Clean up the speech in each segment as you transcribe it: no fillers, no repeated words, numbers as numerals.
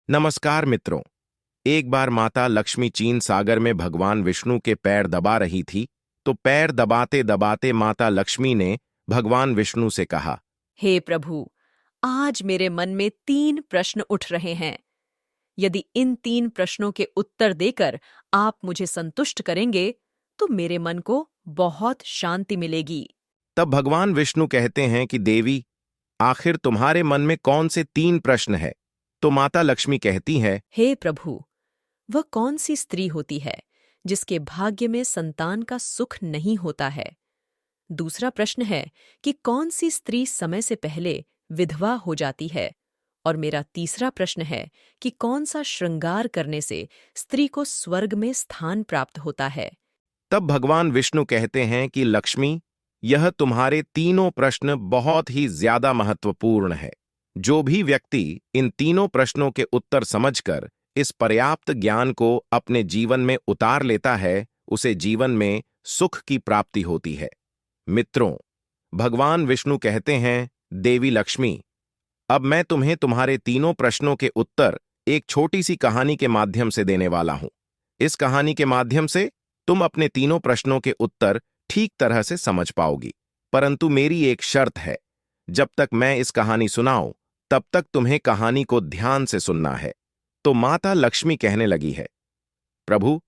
नमस्कार मित्रों। एक बार माता लक्ष्मी चीन सागर में भगवान विष्णु के पैर दबा रही थी, तो पैर दबाते दबाते माता लक्ष्मी ने भगवान विष्णु से कहा। हे प्रभु, आज मेरे मन में 3 प्रश्न उठ रहे हैं। यदि इन 3 प्रश्नों के उत्तर देकर आप मुझे संतुष्ट करेंगे, तो मेरे मन को बहुत शांति मिलेगी। तब भगवान विष्णु कहते हैं कि देवी, आखिर तुम्हारे मन में कौन से 3 प्रश्न है? तो माता लक्ष्मी कहती है, हे प्रभु, वह कौन सी स्त्री होती है जिसके भाग्य में संतान का सुख नहीं होता है? दूसरा प्रश्न है कि कौन सी स्त्री समय से पहले विधवा हो जाती है? और मेरा तीसरा प्रश्न है कि कौन सा श्रृंगार करने से स्त्री को स्वर्ग में स्थान प्राप्त होता है? तब भगवान विष्णु कहते हैं कि लक्ष्मी, यह तुम्हारे तीनों प्रश्न बहुत ही ज्यादा महत्वपूर्ण है। जो भी व्यक्ति इन तीनों प्रश्नों के उत्तर समझकर इस पर्याप्त ज्ञान को अपने जीवन में उतार लेता है, उसे जीवन में सुख की प्राप्ति होती है। मित्रों, भगवान विष्णु कहते हैं, देवी लक्ष्मी, अब मैं तुम्हें तुम्हारे तीनों प्रश्नों के उत्तर एक छोटी सी कहानी के माध्यम से देने वाला हूं। इस कहानी के माध्यम से तुम अपने तीनों प्रश्नों के उत्तर ठीक तरह से समझ पाओगी। परंतु मेरी एक शर्त है, जब तक मैं इस कहानी सुनाऊं, तब तक तुम्हें कहानी को ध्यान से सुनना है। तो माता लक्ष्मी कहने लगी है, प्रभु,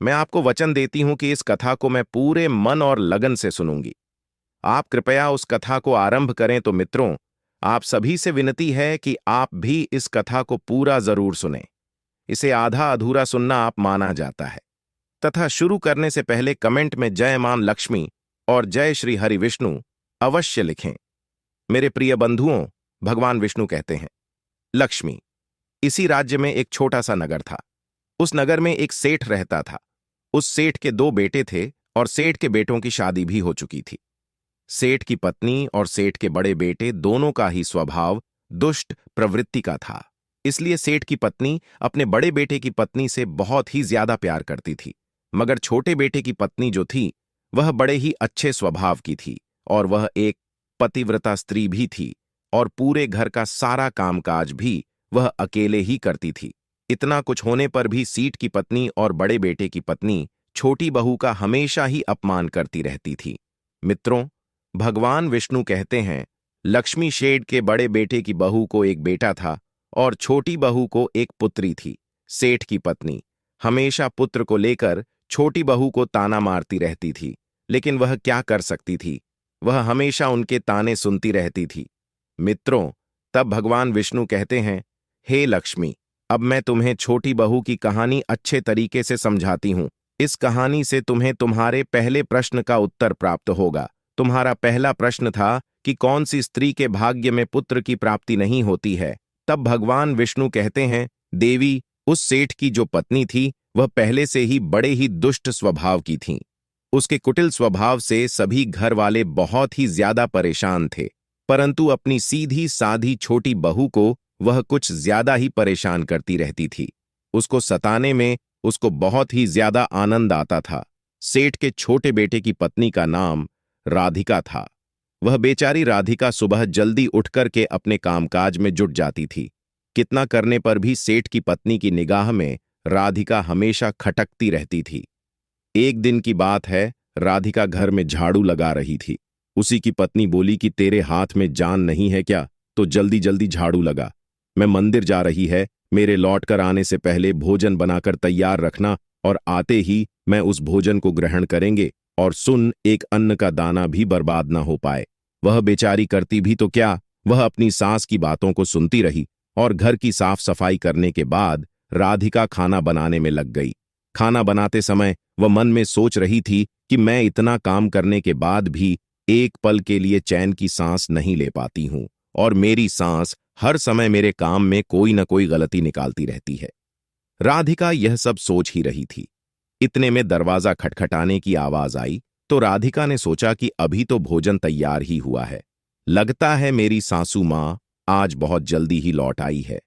मैं आपको वचन देती हूं कि इस कथा को मैं पूरे मन और लगन से सुनूंगी। आप कृपया उस कथा को आरंभ करें। तो मित्रों, आप सभी से विनती है कि आप भी इस कथा को पूरा जरूर सुनें। इसे आधा अधूरा सुनना आप माना जाता है। तथा शुरू करने से पहले कमेंट में जय मां लक्ष्मी और जय श्री हरि विष्णु अवश्य लिखें। मेरे प्रिय बंधुओं, भगवान विष्णु कहते हैं, लक्ष्मी, इसी राज्य में एक छोटा सा नगर था। उस नगर में एक सेठ रहता था। उस सेठ के 2 बेटे थे और सेठ के बेटों की शादी भी हो चुकी थी। सेठ की पत्नी और सेठ के बड़े बेटे दोनों का ही स्वभाव दुष्ट प्रवृत्ति का था। इसलिए सेठ की पत्नी अपने बड़े बेटे की पत्नी से बहुत ही ज्यादा प्यार करती थी। मगर छोटे बेटे की पत्नी जो थी, वह बड़े ही अच्छे स्वभाव की थी और वह एक पतिव्रता स्त्री भी थी और पूरे घर का सारा कामकाज भी वह अकेले ही करती थी। इतना कुछ होने पर भी सेठ की पत्नी और बड़े बेटे की पत्नी छोटी बहू का हमेशा ही अपमान करती रहती थी। मित्रों, भगवान विष्णु कहते हैं, लक्ष्मी शेठ के बड़े बेटे की बहू को एक बेटा था और छोटी बहू को एक पुत्री थी। सेठ की पत्नी हमेशा पुत्र को लेकर छोटी बहू को ताना मारती रहती थी, लेकिन वह क्या कर सकती थी? वह हमेशा उनके ताने सुनती रहती थी। मित्रों, तब भगवान विष्णु कहते हैं, हे लक्ष्मी, अब मैं तुम्हें छोटी बहू की कहानी अच्छे तरीके से समझाती हूं। इस कहानी से तुम्हें तुम्हारे पहले प्रश्न का उत्तर प्राप्त होगा। तुम्हारा पहला प्रश्न था कि कौन सी स्त्री के भाग्य में पुत्र की प्राप्ति नहीं होती है। तब भगवान विष्णु कहते हैं, देवी, उस सेठ की जो पत्नी थी, वह पहले से ही बड़े ही दुष्ट स्वभाव की थी। उसके कुटिल स्वभाव से सभी घर वाले बहुत ही ज्यादा परेशान थे, परंतु अपनी सीधी साधी छोटी बहू को वह कुछ ज्यादा ही परेशान करती रहती थी। उसको सताने में उसको बहुत ही ज्यादा आनंद आता था। सेठ के छोटे बेटे की पत्नी का नाम राधिका था। वह बेचारी राधिका सुबह जल्दी उठकर के अपने कामकाज में जुट जाती थी। कितना करने पर भी सेठ की पत्नी की निगाह में राधिका हमेशा खटकती रहती थी। एक दिन की बात है, राधिका घर में झाड़ू लगा रही थी। उसी की पत्नी बोली कि तेरे हाथ में जान नहीं है क्या? तो जल्दी जल्दी झाड़ू लगा। मैं मंदिर जा रही है, मेरे लौटकर आने से पहले भोजन बनाकर तैयार रखना और आते ही मैं उस भोजन को ग्रहण करेंगे। और सुन, एक अन्न का दाना भी बर्बाद ना हो पाए। वह बेचारी करती भी तो क्या, वह अपनी सास की बातों को सुनती रही और घर की साफ सफाई करने के बाद राधिका खाना बनाने में लग गई। खाना बनाते समय वह मन में सोच रही थी कि मैं इतना काम करने के बाद भी एक पल के लिए चैन की सांस नहीं ले पाती हूं और मेरी सांस हर समय मेरे काम में कोई न कोई गलती निकालती रहती है। राधिका यह सब सोच ही रही थी। इतने में दरवाजा खटखटाने की आवाज आई तो राधिका ने सोचा कि अभी तो भोजन तैयार ही हुआ है। लगता है मेरी सासू मां आज बहुत जल्दी ही लौट आई है।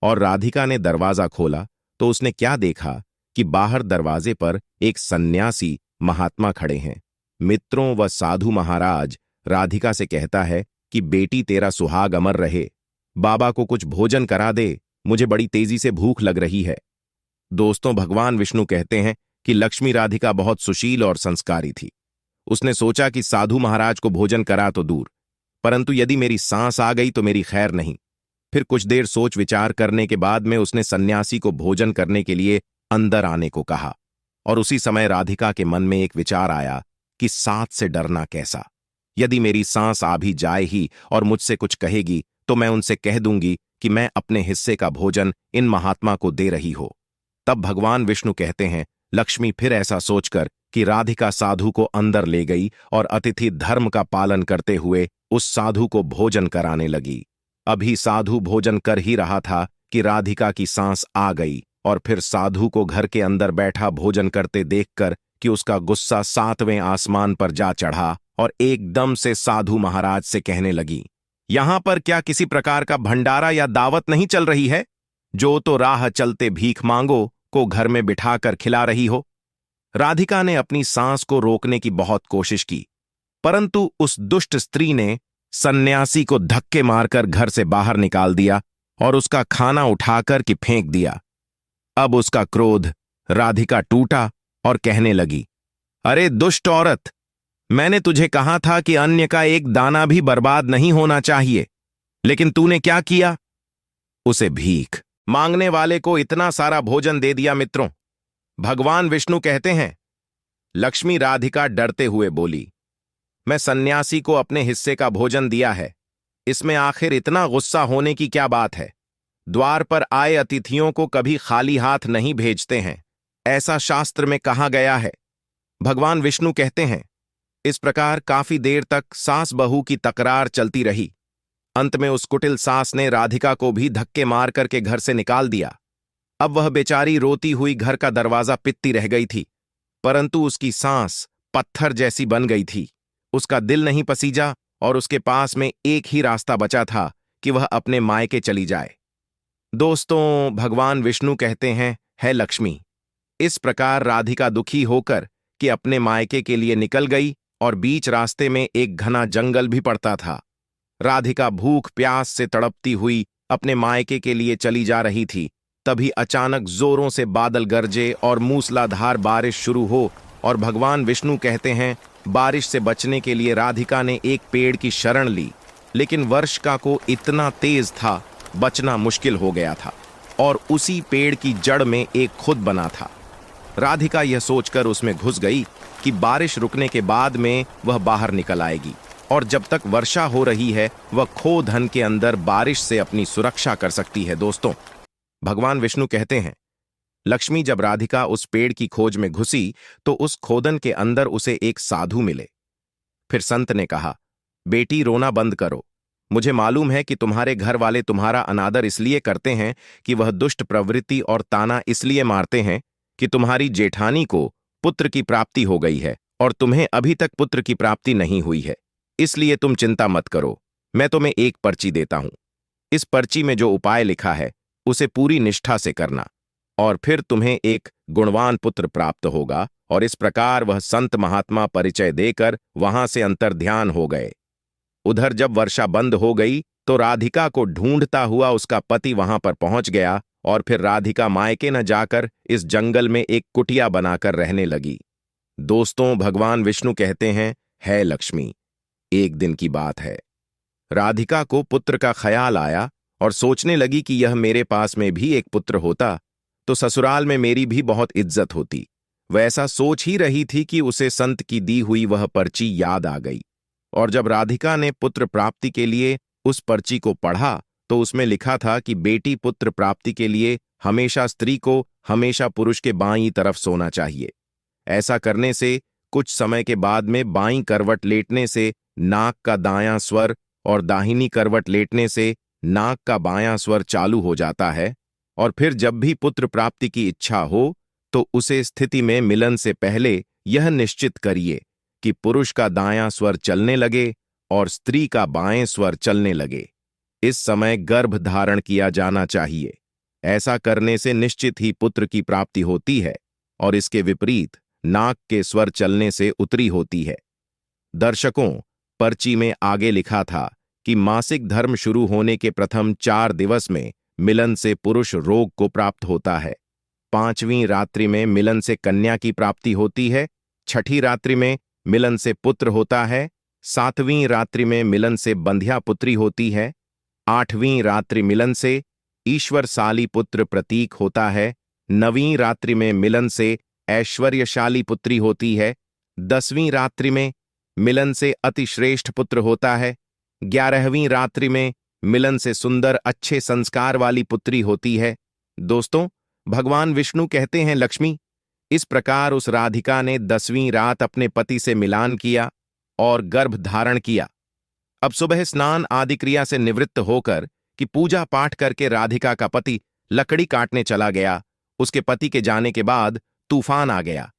और राधिका ने दरवाजा खोला तो उसने क्या देखा कि बाहर दरवाजे पर एक सन्यासी महात्मा खड़े हैं। मित्रों, वह साधु महाराज राधिका से कहता है कि बेटी, तेरा सुहाग अमर रहे, बाबा को कुछ भोजन करा दे। मुझे बड़ी तेजी से भूख लग रही है। दोस्तों, भगवान विष्णु कहते हैं कि लक्ष्मी राधिका बहुत सुशील और संस्कारी थी। उसने सोचा कि साधु महाराज को भोजन करा तो दूर, परंतु यदि मेरी सांस आ गई तो मेरी खैर नहीं। फिर कुछ देर सोच विचार करने के बाद में उसने सन्यासी को भोजन करने के लिए अंदर आने को कहा। और उसी समय राधिका के मन में एक विचार आया कि साथ से डरना कैसा। यदि मेरी सांस आ भी जाए ही और मुझसे कुछ कहेगी तो मैं उनसे कह दूंगी कि मैं अपने हिस्से का भोजन इन महात्मा को दे रही हो। तब भगवान विष्णु कहते हैं, लक्ष्मी फिर ऐसा सोचकर कि राधिका साधु को अंदर ले गई और अतिथि धर्म का पालन करते हुए उस साधु को भोजन कराने लगी। अभी साधु भोजन कर ही रहा था कि राधिका की सांस आ गई और फिर साधु को घर के अंदर बैठा भोजन करते देखकर कि उसका गुस्सा 7वें आसमान पर जा चढ़ा और एकदम से साधु महाराज से कहने लगी, यहां पर क्या किसी प्रकार का भंडारा या दावत नहीं चल रही है, जो तो राह चलते भीख मांगो को घर में बिठाकर खिला रही हो। राधिका ने अपनी सांस को रोकने की बहुत कोशिश की, परंतु उस दुष्ट स्त्री ने सन्यासी को धक्के मारकर घर से बाहर निकाल दिया और उसका खाना उठाकर कि फेंक दिया। अब उसका क्रोध राधिका टूटा और कहने लगी, अरे दुष्ट औरत, मैंने तुझे कहा था कि अन्य का एक दाना भी बर्बाद नहीं होना चाहिए, लेकिन तूने क्या किया? उसे भीख मांगने वाले को इतना सारा भोजन दे दिया। मित्रों, भगवान विष्णु कहते हैं, लक्ष्मी राधिका डरते हुए बोली, मैं सन्यासी को अपने हिस्से का भोजन दिया है, इसमें आखिर इतना गुस्सा होने की क्या बात है? द्वार पर आए अतिथियों को कभी खाली हाथ नहीं भेजते हैं, ऐसा शास्त्र में कहा गया है। भगवान विष्णु कहते हैं, इस प्रकार काफी देर तक सास बहू की तकरार चलती रही। अंत में उस कुटिल सास ने राधिका को भी धक्के मार करके घर से निकाल दिया। अब वह बेचारी रोती हुई घर का दरवाजा पिटती रह गई थी, परंतु उसकी सांस पत्थर जैसी बन गई थी। उसका दिल नहीं पसीजा और उसके पास में एक ही रास्ता बचा था कि वह अपने मायके चली जाए। दोस्तों, भगवान विष्णु कहते हैं, है लक्ष्मी। इस प्रकार राधिका दुखी होकर कि अपने मायके के लिए निकल गई और बीच रास्ते में एक घना जंगल भी पड़ता था। राधिका भूख प्यास से तड़पती हुई अपने मायके के लिए चली जा रही थी। तभी अचानक जोरों से बादल गरजे और मूसलाधार बारिश शुरू हो और भगवान विष्णु कहते हैं, बारिश से बचने के लिए राधिका ने एक पेड़ की शरण ली, लेकिन वर्षा को इतना तेज था, बचना मुश्किल हो गया था और उसी पेड़ की जड़ में एक खुद बना था। राधिका यह सोचकर उसमें घुस गई कि बारिश रुकने के बाद में वह बाहर निकल आएगी और जब तक वर्षा हो रही है वह खो धन के अंदर बारिश से अपनी सुरक्षा कर सकती है। दोस्तों, भगवान विष्णु कहते हैं, लक्ष्मी जब राधिका उस पेड़ की खोज में घुसी तो उस खोदन के अंदर उसे एक साधु मिले। फिर संत ने कहा, बेटी रोना बंद करो। मुझे मालूम है कि तुम्हारे घर वाले तुम्हारा अनादर इसलिए करते हैं कि वह दुष्ट प्रवृत्ति और ताना इसलिए मारते हैं कि तुम्हारी जेठानी को पुत्र की प्राप्ति हो गई है और तुम्हें अभी तक पुत्र की प्राप्ति नहीं हुई है। इसलिए तुम चिंता मत करो, मैं तुम्हें एक पर्ची देता हूं। इस पर्ची में जो उपाय लिखा है उसे पूरी निष्ठा से करना और फिर तुम्हें एक गुणवान पुत्र प्राप्त होगा। और इस प्रकार वह संत महात्मा परिचय देकर वहां से अंतर्ध्यान हो गए। उधर जब वर्षा बंद हो गई तो राधिका को ढूंढता हुआ उसका पति वहां पर पहुंच गया और फिर राधिका मायके न जाकर इस जंगल में एक कुटिया बनाकर रहने लगी। दोस्तों, भगवान विष्णु कहते हैं, है लक्ष्मी। एक दिन की बात है, राधिका को पुत्र का ख्याल आया और सोचने लगी कि यह मेरे पास में भी एक पुत्र होता तो ससुराल में मेरी भी बहुत इज्जत होती। वह ऐसा सोच ही रही थी कि उसे संत की दी हुई वह पर्ची याद आ गई और जब राधिका ने पुत्र प्राप्ति के लिए उस पर्ची को पढ़ा तो उसमें लिखा था कि बेटी पुत्र प्राप्ति के लिए हमेशा स्त्री को हमेशा पुरुष के बाईं तरफ सोना चाहिए। ऐसा करने से कुछ समय के बाद में बाईं करवट लेटने से नाक का दायां स्वर और दाहिनी करवट लेटने से नाक का बायां स्वर चालू हो जाता है और फिर जब भी पुत्र प्राप्ति की इच्छा हो तो उसे स्थिति में मिलन से पहले यह निश्चित करिए कि पुरुष का दायां स्वर चलने लगे और स्त्री का बाएं स्वर चलने लगे। इस समय गर्भ धारण किया जाना चाहिए। ऐसा करने से निश्चित ही पुत्र की प्राप्ति होती है और इसके विपरीत नाक के स्वर चलने से उत्तरी होती है। दर्शकों, पर्ची में आगे लिखा था कि मासिक धर्म शुरू होने के प्रथम 4 दिवस में मिलन से पुरुष रोग को प्राप्त होता है। 5वीं रात्रि में मिलन से कन्या की प्राप्ति होती है। 6ठी रात्रि में मिलन से पुत्र होता है। 7वीं रात्रि में मिलन से बंध्या पुत्री होती है। 8वीं रात्रि मिलन से ईश्वरशाली पुत्र प्रतीक होता है। 9वीं रात्रि में मिलन से ऐश्वर्यशाली पुत्री होती है। 10वीं रात्रि में मिलन से अतिश्रेष्ठ पुत्र होता है। 11वीं रात्रि में मिलन से सुंदर अच्छे संस्कार वाली पुत्री होती है। दोस्तों, भगवान विष्णु कहते हैं, लक्ष्मी, इस प्रकार उस राधिका ने 10वीं रात अपने पति से मिलान किया और गर्भ धारण किया। अब सुबह स्नान आदि क्रिया से निवृत्त होकर कि पूजा पाठ करके राधिका का पति लकड़ी काटने चला गया। उसके पति के जाने के बाद तूफान आ गया।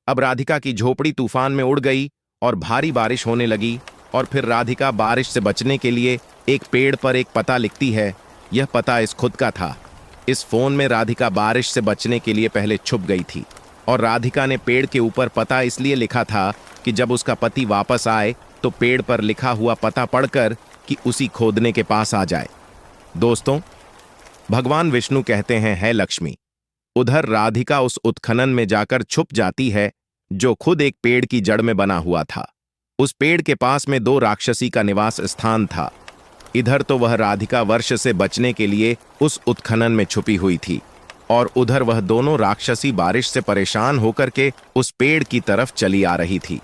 अब राधिका की झोपड़ी तूफान में उड़ गई और भारी बारिश होने लगी। और फिर राधिका बारिश से बचने के लिए एक पेड़ पर एक पता लिखती है। यह पता इस खुद का था। इस फोन में राधिका बारिश से बचने के लिए पहले छुप गई थी और राधिका ने पेड़ के ऊपर पता इसलिए लिखा था कि जब उसका पति वापस आए तो पेड़ पर लिखा हुआ पता पढ़कर कि उसी खोदने के पास आ जाए। दोस्तों, भगवान विष्णु कहते हैं, है लक्ष्मी, उधर राधिका उस उत्खनन में जाकर छुप जाती है जो खुद एक पेड़ की जड़ में बना हुआ था। उस पेड़ के पास में 2 राक्षसी का निवास स्थान था। इधर तो वह राधिका वर्ष से बचने के लिए उस उत्खनन में छुपी हुई थी और उधर वह दोनों राक्षसी बारिश से परेशान होकर के उस पेड़ की तरफ चली आ रही थी।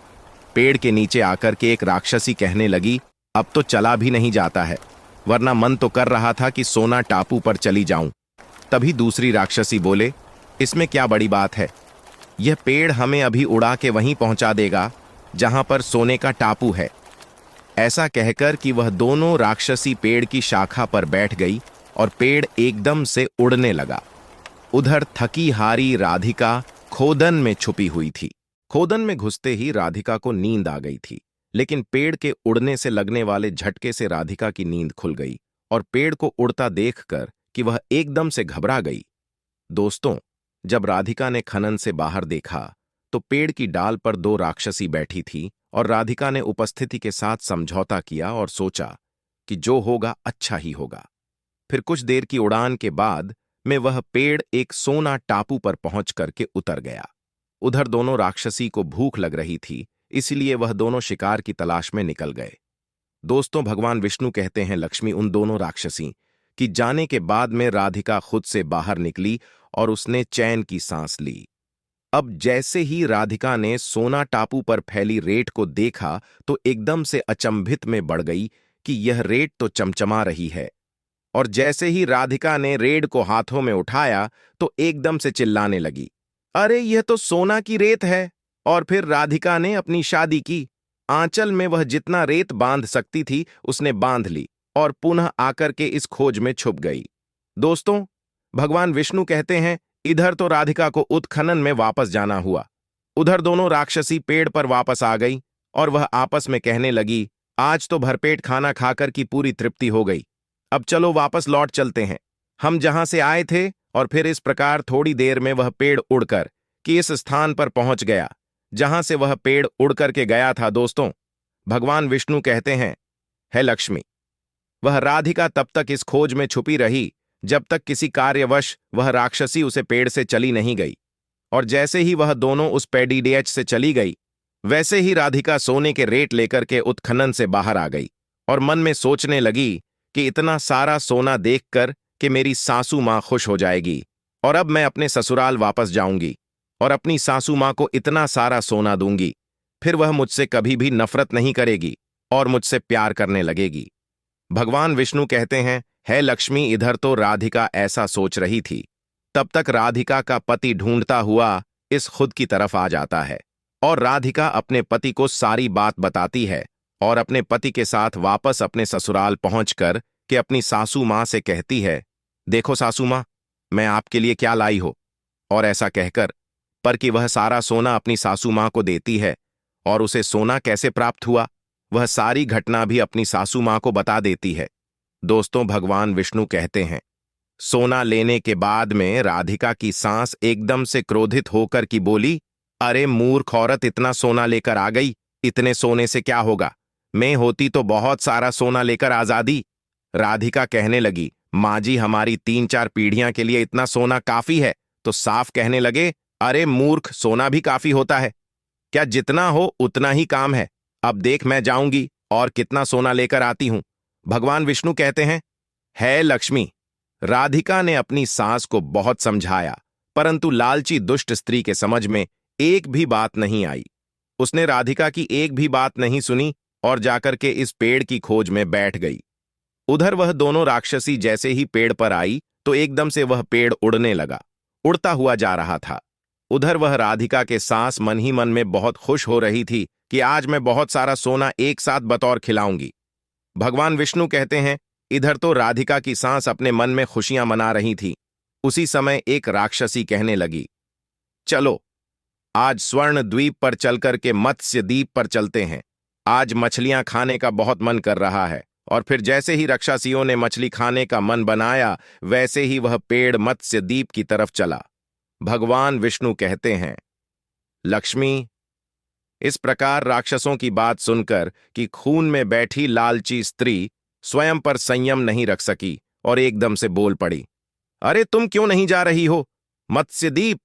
पेड़ के नीचे आकर के एक राक्षसी कहने लगी, अब तो चला भी नहीं जाता है, वरना मन तो कर रहा था कि सोना टापू पर चली जाऊं। तभी दूसरी राक्षसी बोले, इसमें क्या बड़ी बात है, यह पेड़ हमें अभी उड़ा के वहीं पहुंचा देगा जहां पर सोने का टापू है। ऐसा कहकर कि वह दोनों राक्षसी पेड़ की शाखा पर बैठ गई और पेड़ एकदम से उड़ने लगा। उधर थकी हारी राधिका खोदन में छुपी हुई थी। खोदन में घुसते ही राधिका को नींद आ गई थी, लेकिन पेड़ के उड़ने से लगने वाले झटके से राधिका की नींद खुल गई और पेड़ को उड़ता देखकर कि वह एकदम से घबरा गई। दोस्तों, जब राधिका ने खनन से बाहर देखा तो पेड़ की डाल पर 2 राक्षसी बैठी थी और राधिका ने उपस्थिति के साथ समझौता किया और सोचा कि जो होगा अच्छा ही होगा। फिर कुछ देर की उड़ान के बाद में वह पेड़ एक सोना टापू पर पहुंच करके उतर गया। उधर दोनों राक्षसी को भूख लग रही थी, इसलिए वह दोनों शिकार की तलाश में निकल गए। दोस्तों, भगवान विष्णु कहते हैं, लक्ष्मी, उन दोनों राक्षसी कि जाने के बाद में राधिका खुद से बाहर निकली और उसने चैन की सांस ली। अब जैसे ही राधिका ने सोना टापू पर फैली रेत को देखा तो एकदम से अचंभित में बढ़ गई कि यह रेत तो चमचमा रही है। और जैसे ही राधिका ने रेत को हाथों में उठाया तो एकदम से चिल्लाने लगी, अरे यह तो सोना की रेत है। और फिर राधिका ने अपनी शादी की। आंचल में वह जितना रेत बांध सकती थी उसने बांध ली और पुनः आकर के इस खोज में छुप गई। दोस्तों, भगवान विष्णु कहते हैं, इधर तो राधिका को उत्खनन में वापस जाना हुआ। उधर दोनों राक्षसी पेड़ पर वापस आ गई और वह आपस में कहने लगी, आज तो भरपेट खाना खाकर की पूरी तृप्ति हो गई, अब चलो वापस लौट चलते हैं हम जहां से आए थे। और फिर इस प्रकार थोड़ी देर में वह पेड़ उड़कर कि इस स्थान पर पहुंच गया जहां से वह पेड़ उड़ करके गया था। दोस्तों, भगवान विष्णु कहते हैं, है लक्ष्मी, वह राधिका तब तक इस खोज में छुपी रही जब तक किसी कार्यवश वह राक्षसी उसे पेड़ से चली नहीं गई। और जैसे ही वह दोनों उस पेडीडीएच से चली गई, वैसे ही राधिका सोने के रेत लेकर के उत्खनन से बाहर आ गई और मन में सोचने लगी कि इतना सारा सोना देखकर कि मेरी सासू मां खुश हो जाएगी और अब मैं अपने ससुराल वापस जाऊंगी और अपनी सासू मां को इतना सारा सोना दूंगी। फिर वह मुझसे कभी भी नफरत नहीं करेगी और मुझसे प्यार करने लगेगी। भगवान विष्णु कहते हैं, है लक्ष्मी, इधर तो राधिका ऐसा सोच रही थी, तब तक राधिका का पति ढूंढता हुआ इस खुद की तरफ आ जाता है और राधिका अपने पति को सारी बात बताती है और अपने पति के साथ वापस अपने ससुराल पहुंचकर कि अपनी सासू मां से कहती है, देखो सासू मां, मैं आपके लिए क्या लाई हो। और ऐसा कहकर पर कि वह सारा सोना अपनी सासू मां को देती है और उसे सोना कैसे प्राप्त हुआ वह सारी घटना भी अपनी सासू मां को बता देती है। दोस्तों, भगवान विष्णु कहते हैं, सोना लेने के बाद में राधिका की सांस एकदम से क्रोधित होकर की बोली, अरे मूर्ख औरत, इतना सोना लेकर आ गई, इतने सोने से क्या होगा, मैं होती तो बहुत सारा सोना लेकर आजादी। राधिका कहने लगी, माँ जी, हमारी 3-4 पीढ़ियां के लिए इतना सोना काफी है। तो साफ कहने लगे, अरे मूर्ख, सोना भी काफी होता है क्या? जितना हो उतना ही काम है। अब देख, मैं जाऊंगी और कितना सोना लेकर आती हूं। भगवान विष्णु कहते हैं, है लक्ष्मी। राधिका ने अपनी सास को बहुत समझाया, परंतु लालची दुष्ट स्त्री के समझ में एक भी बात नहीं आई। उसने राधिका की एक भी बात नहीं सुनी और जाकर के इस पेड़ की खोज में बैठ गई। उधर वह दोनों राक्षसी जैसे ही पेड़ पर आई तो एकदम से वह पेड़ उड़ने लगा, उड़ता हुआ जा रहा था। उधर वह राधिका के सास मन ही मन में बहुत खुश हो रही थी कि आज मैं बहुत सारा सोना एक साथ बतौर खिलाऊंगी। भगवान विष्णु कहते हैं, इधर तो राधिका की सांस अपने मन में खुशियां मना रही थी। उसी समय एक राक्षसी कहने लगी, चलो आज स्वर्ण द्वीप पर चलकर के मत्स्य द्वीप पर चलते हैं। आज मछलियां खाने का बहुत मन कर रहा है। और फिर जैसे ही राक्षसियों ने मछली खाने का मन बनाया, वैसे ही वह पेड़ मत्स्य द्वीप की तरफ चला। भगवान विष्णु कहते हैं, लक्ष्मी, इस प्रकार राक्षसों की बात सुनकर कि खून में बैठी लालची स्त्री स्वयं पर संयम नहीं रख सकी और एकदम से बोल पड़ी, अरे तुम क्यों नहीं जा रही हो? मत्स्यद्वीप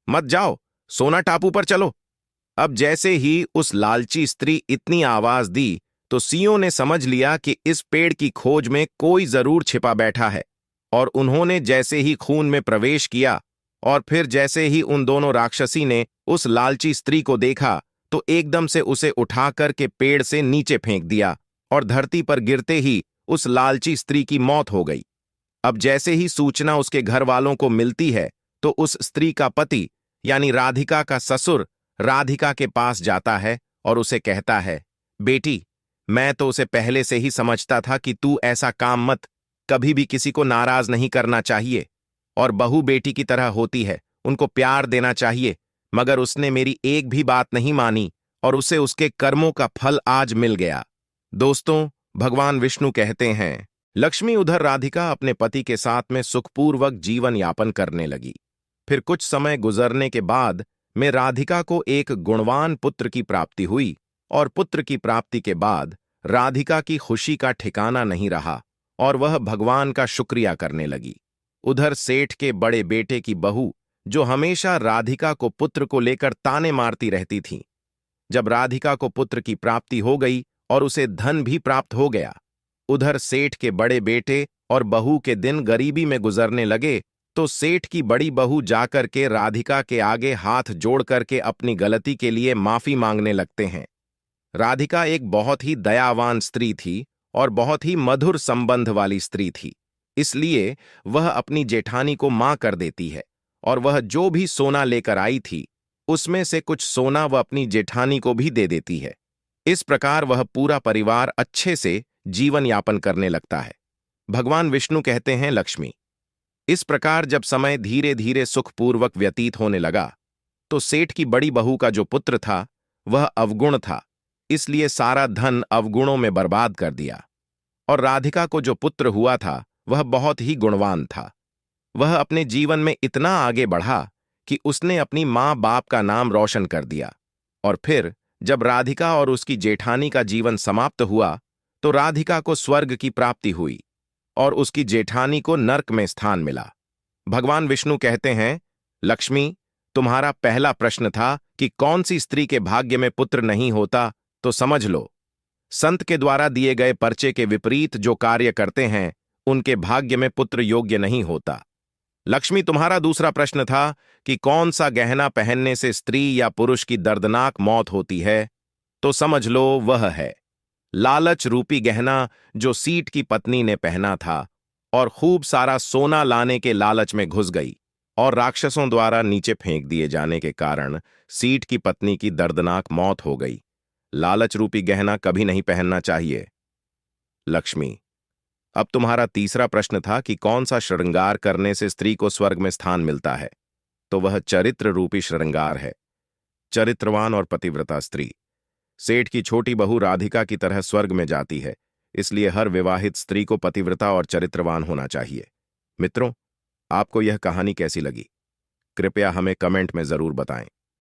मत जाओ, सोना टापू पर चलो। अब जैसे ही उस लालची स्त्री इतनी आवाज दी तो सियों ने समझ लिया कि इस पेड़ की खोज में कोई जरूर छिपा बैठा है, और उन्होंने जैसे ही खून में प्रवेश किया और फिर जैसे ही उन दोनों राक्षसी ने उस लालची स्त्री को देखा तो एकदम से उसे उठाकर के पेड़ से नीचे फेंक दिया और धरती पर गिरते ही उस लालची स्त्री की मौत हो गई। अब जैसे ही सूचना उसके घर वालों को मिलती है तो उस स्त्री का पति यानी राधिका का ससुर राधिका के पास जाता है और उसे कहता है, बेटी, मैं तो उसे पहले से ही समझता था कि तू ऐसा काम मत, कभी भी किसी को नाराज नहीं करना चाहिए, और बहू बेटी की तरह होती है, उनको प्यार देना चाहिए, मगर उसने मेरी एक भी बात नहीं मानी और उसे उसके कर्मों का फल आज मिल गया। दोस्तों, भगवान विष्णु कहते हैं, लक्ष्मी उधर राधिका अपने पति के साथ में सुखपूर्वक जीवन यापन करने लगी। फिर कुछ समय गुजरने के बाद में राधिका को एक गुणवान पुत्र की प्राप्ति हुई, और पुत्र की प्राप्ति के बाद राधिका की खुशी का ठिकाना नहीं रहा और वह भगवान का शुक्रिया करने लगी। उधर सेठ के बड़े बेटे की बहू, जो हमेशा राधिका को पुत्र को लेकर ताने मारती रहती थी, जब राधिका को पुत्र की प्राप्ति हो गई और उसे धन भी प्राप्त हो गया, उधर सेठ के बड़े बेटे और बहू के दिन गरीबी में गुजरने लगे तो सेठ की बड़ी बहू जाकर के राधिका के आगे हाथ जोड़ करके अपनी गलती के लिए माफी मांगने लगते हैं। राधिका एक बहुत ही दयावान स्त्री थी और बहुत ही मधुर संबंध वाली स्त्री थी, इसलिए वह अपनी जेठानी को मां कर देती है और वह जो भी सोना लेकर आई थी उसमें से कुछ सोना वह अपनी जेठानी को भी दे देती है। इस प्रकार वह पूरा परिवार अच्छे से जीवन यापन करने लगता है। भगवान विष्णु कहते हैं, लक्ष्मी, इस प्रकार जब समय धीरे धीरे सुखपूर्वक व्यतीत होने लगा तो सेठ की बड़ी बहू का जो पुत्र था वह अवगुण था, इसलिए सारा धन अवगुणों में बर्बाद कर दिया, और राधिका को जो पुत्र हुआ था वह बहुत ही गुणवान था। वह अपने जीवन में इतना आगे बढ़ा कि उसने अपनी माँ बाप का नाम रोशन कर दिया, और फिर जब राधिका और उसकी जेठानी का जीवन समाप्त हुआ तो राधिका को स्वर्ग की प्राप्ति हुई और उसकी जेठानी को नर्क में स्थान मिला। भगवान विष्णु कहते हैं, लक्ष्मी, तुम्हारा पहला प्रश्न था कि कौन सी स्त्री के भाग्य में पुत्र नहीं होता, तो समझ लो, संत के द्वारा दिए गए पर्चे के विपरीत जो कार्य करते हैं उनके भाग्य में पुत्र योग्य नहीं होता। लक्ष्मी, तुम्हारा दूसरा प्रश्न था कि कौन सा गहना पहनने से स्त्री या पुरुष की दर्दनाक मौत होती है, तो समझ लो वह है लालच रूपी गहना जो सीट की पत्नी ने पहना था और खूब सारा सोना लाने के लालच में घुस गई और राक्षसों द्वारा नीचे फेंक दिए जाने के कारण सीट की पत्नी की दर्दनाक मौत हो गई। लालच रूपी गहना कभी नहीं पहनना चाहिए। लक्ष्मी, अब तुम्हारा तीसरा प्रश्न था कि कौन सा श्रृंगार करने से स्त्री को स्वर्ग में स्थान मिलता है, तो वह चरित्र रूपी श्रृंगार है। चरित्रवान और पतिव्रता स्त्री सेठ की छोटी बहू राधिका की तरह स्वर्ग में जाती है, इसलिए हर विवाहित स्त्री को पतिव्रता और चरित्रवान होना चाहिए। मित्रों, आपको यह कहानी कैसी लगी? कृपया हमें कमेंट में जरूर बताएं।